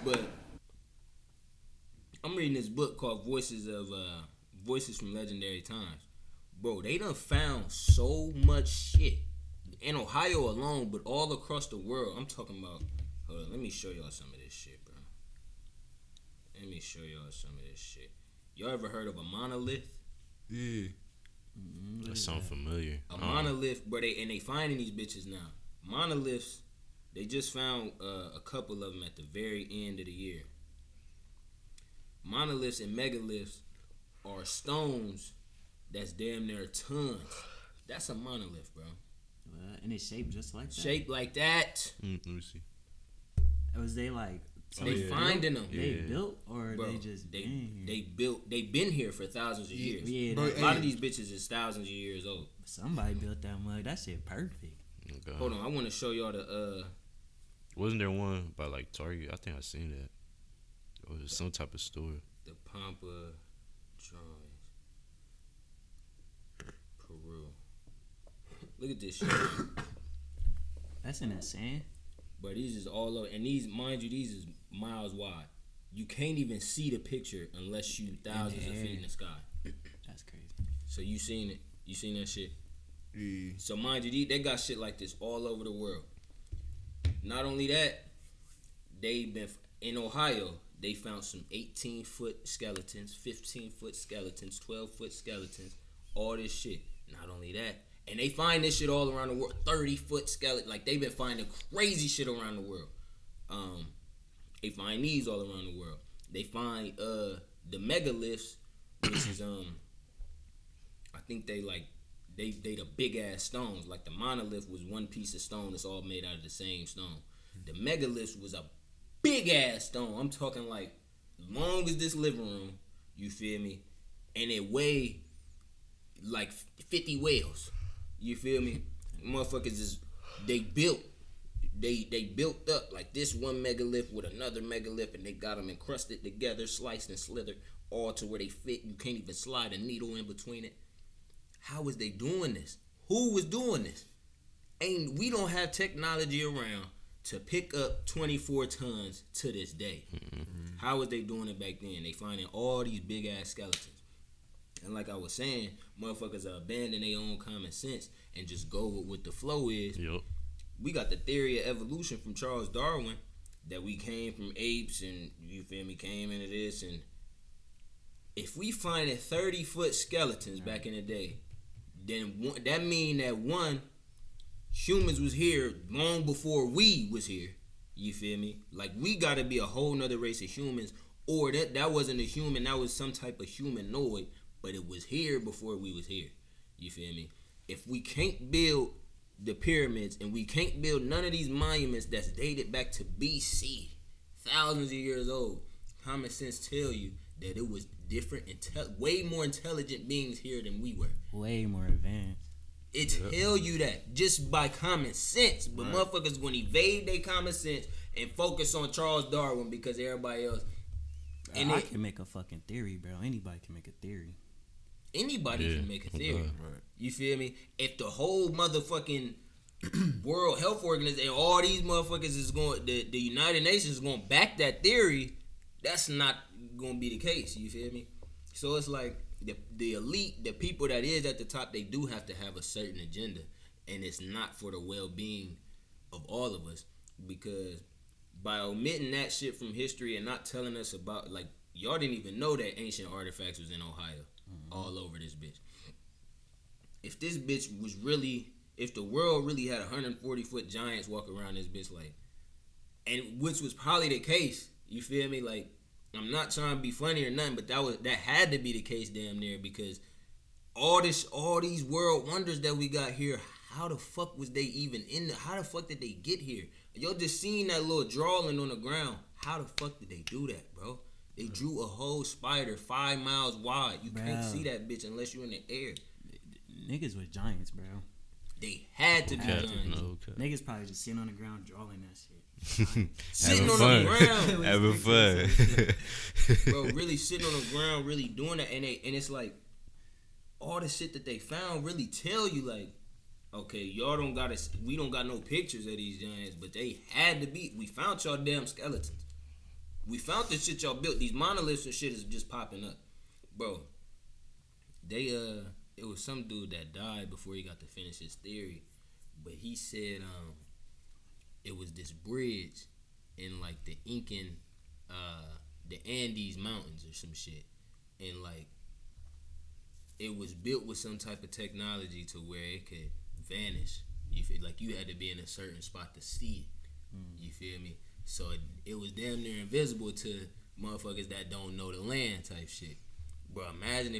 But I'm reading this book called Voices from Legendary Times. Bro, they done found so much shit in Ohio alone, but all across the world. I'm talking about. Hold on, let me show y'all some of this shit, bro. Let me show y'all some of this shit. Y'all ever heard of a monolith? Yeah. That sound familiar. A monolith, bro. They finding these bitches now. Monoliths. They just found a couple of them at the very end of the year. Monoliths and megaliths are stones that's damn near tons. That's a monolith, bro. And it's shaped just like that. Shaped like that. Let me see. Was they like? They finding them. They built or Bro, they just they built. They been here for thousands of years. Yeah, Bro, a lot of these bitches is thousands of years old. Somebody built that mug. That shit perfect. Okay. Hold on, I want to show y'all the. Wasn't there one by like Target? I think I seen that. Or was it some type of store? The Pampa drawings. Peru. Look at this shit. That's in that sand. But these is all over, and these, mind you, these is miles wide. You can't even see the picture unless you thousands of feet in the sky. That's crazy. So you seen it? You seen that shit? Yeah. So mind you, they got shit like this all over the world. Not only that, they've been in Ohio. They found some 18-foot skeletons, 15-foot skeletons, 12-foot skeletons, all this shit. Not only that, and they find this shit all around the world. 30-foot skeleton, like they've been finding crazy shit around the world. They find these all around the world. They find the megaliths, which is I think they the big ass stones. Like the monolith was one piece of stone that's all made out of the same stone. The megalith was a big ass stone. I'm talking like long as this living room. You feel me? And it weighed like 50 whales. You feel me? Motherfuckers is they built up like this one megalith with another megalith, and they got them encrusted together, sliced and slithered, all to where they fit. You can't even slide a needle in between it. How was they doing this? Who was doing this? We don't have technology around to pick up 24 tons to this day. Mm-hmm. How was they doing it back then? They finding all these big ass skeletons. And like I was saying, motherfuckers are abandoning their own common sense and just go with what the flow is. Yep. We got the theory of evolution from Charles Darwin, that we came from apes and, you feel me, came into this. And if we finding 30-foot skeletons back in the day, then that mean that humans was here long before we was here. You feel me? Like we gotta be a whole nother race of humans, or that wasn't a human, that was some type of humanoid, but it was here before we was here. You feel me? If we can't build the pyramids and we can't build none of these monuments that's dated back to BC, thousands of years old, common sense tell you that it was different, way more intelligent beings here than we were. Way more advanced. It tell you that just by common sense, but motherfuckers gonna evade their common sense and focus on Charles Darwin because everybody else. And I can make a fucking theory, bro. Anybody can make a theory. Anybody can make a theory. Right. You feel me? If the whole motherfucking World Health Organization and all these motherfuckers is going, the United Nations is going to back that theory, that's not going to be the case. You feel me? So it's like the elite, the people that is at the top, they do have to have a certain agenda, and it's not for the well-being of all of us, because by omitting that shit from history and not telling us about, like, y'all didn't even know that ancient artifacts was in Ohio. All over this bitch. If this bitch was really, if the world really had 140-foot giants walk around this bitch, like, and which was probably the case, you feel me? Like, I'm not trying to be funny or nothing, but that had to be the case damn near, because all these world wonders that we got here, how the fuck was they even how the fuck did they get here? Y'all just seen that little drawing on the ground. How the fuck did they do that, bro? They drew a whole spider 5 miles wide. You can't see that bitch unless you're in the air. Niggas was giants, bro. They had to be giants. Niggas probably just sitting on the ground drawing that shit. Sitting on the ground. Having fun. Bro, really sitting on the ground, really doing that. And it's like, all the shit that they found really tell you, like, okay, we don't got no pictures of these giants, but they had to be. We found y'all damn skeletons. We found this shit y'all built. These monoliths and shit is just popping up, bro. They it was some dude that died before he got to finish his theory, but he said it was this bridge in like the Incan the Andes mountains or some shit, and like it was built with some type of technology to where it could vanish. You feel like you had to be in a certain spot to see it. You feel me? So it was damn near invisible to motherfuckers that don't know the land type shit. Bro, imagine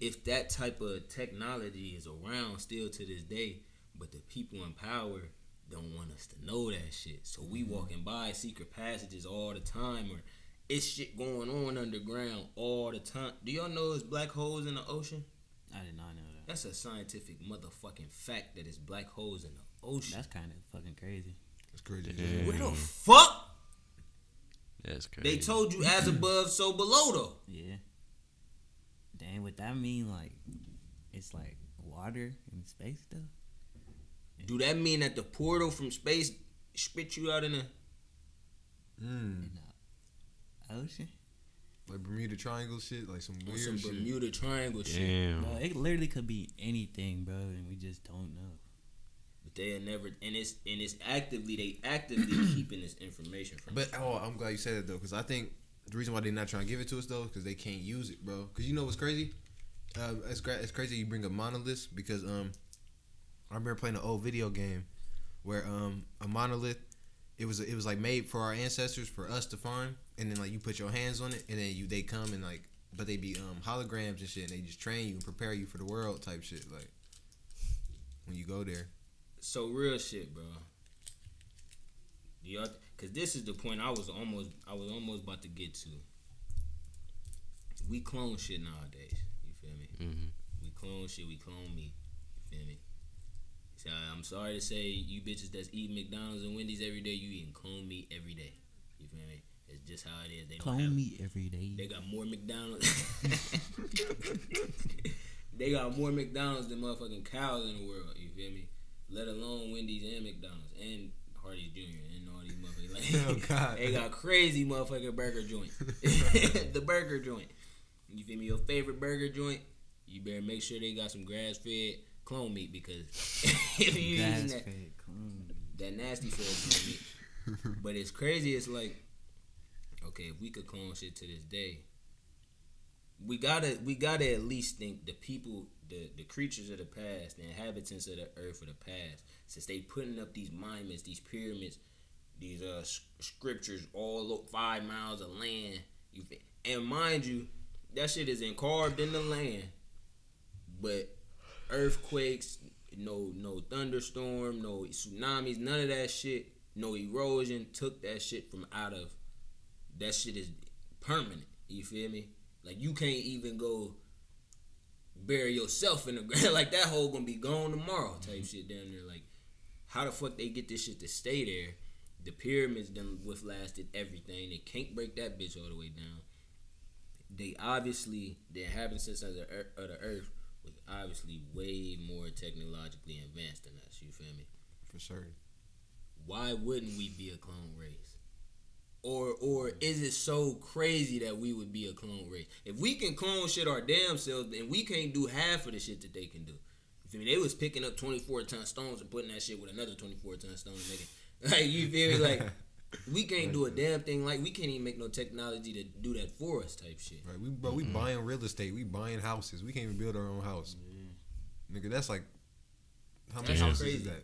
if that type of technology is around still to this day, but the people in power don't want us to know that shit. So we walking by secret passages all the time, or it's shit going on underground all the time. Do y'all know there's black holes in the ocean? I did not know that. That's a scientific motherfucking fact that it's black holes in the ocean. That's kind of fucking crazy. That's crazy. Damn. Where the fuck? That's crazy. They told you as above, so below though. Yeah. Dang, would that mean like it's like water in space though? Do that mean that the portal from space spit you out in a In the ocean? Like Bermuda Triangle shit, like some weird some shit. Bermuda Triangle shit? Damn. Bro, it literally could be anything, bro, and we just don't know. But they never, and it's actively keeping this information from us. But I'm glad you said that though, because I think the reason why they're not trying to give it to us though, because they can't use it, bro. Because you know what's crazy? It's crazy you bring up monoliths because I remember playing an old video game where a monolith, it was like made for our ancestors for us to find, and then like you put your hands on it, and then they come and like, but they be holograms and shit, and they just train you and prepare you for the world type shit, like when you go there. So real shit, bro. Y'all, cause this is the point I was almost about to get to. We clone shit nowadays. You feel me? Mm-hmm. We clone shit. We clone meat. You feel me? So I'm sorry to say, you bitches that's eating McDonald's and Wendy's every day, you eating clone meat every day. You feel me? It's just how it is. They don't Clone have, me every day. They got more McDonald's. They got more McDonald's than motherfucking cows in the world. You feel me? Let alone Wendy's and McDonald's and Hardee's Jr. and all these motherfuckers. Like, Oh, God. They got crazy motherfucking burger joint. The burger joint. You feel me? Your favorite burger joint, you better make sure they got some grass-fed clone meat, because if you using that nasty fed clone meat. But it's crazy. It's like, okay, if we could clone shit to this day, we gotta at least think the people, the creatures of the past, the inhabitants of the earth of the past, since they putting up these monuments, these pyramids, these scriptures all 5 miles of land. And mind you, that shit is carved in the land, but earthquakes, no thunderstorm, no tsunamis, none of that shit, no erosion took that shit from out of. That shit is permanent. You feel me? Like, you can't even go bury yourself in the ground. Like, that hole gonna be gone tomorrow type shit down there. Like, how the fuck they get this shit to stay there? The pyramids done lasted everything. They can't break that bitch all the way down. They obviously, the inhabitants of the earth was obviously way more technologically advanced than us. You feel me? For sure. Why wouldn't we be a clone race? Or is it so crazy that we would be a clone race? If we can clone shit our damn selves, then we can't do half of the shit that they can do. You feel me? They was picking up 24-ton stones and putting that shit with another 24-ton stone and making, like, you feel me? Like, we can't do a damn thing. Like, we can't even make no technology to do that for us type shit. Right, we buying real estate. We buying houses. We can't even build our own house. Nigga, that's like, how many That's houses crazy. is that?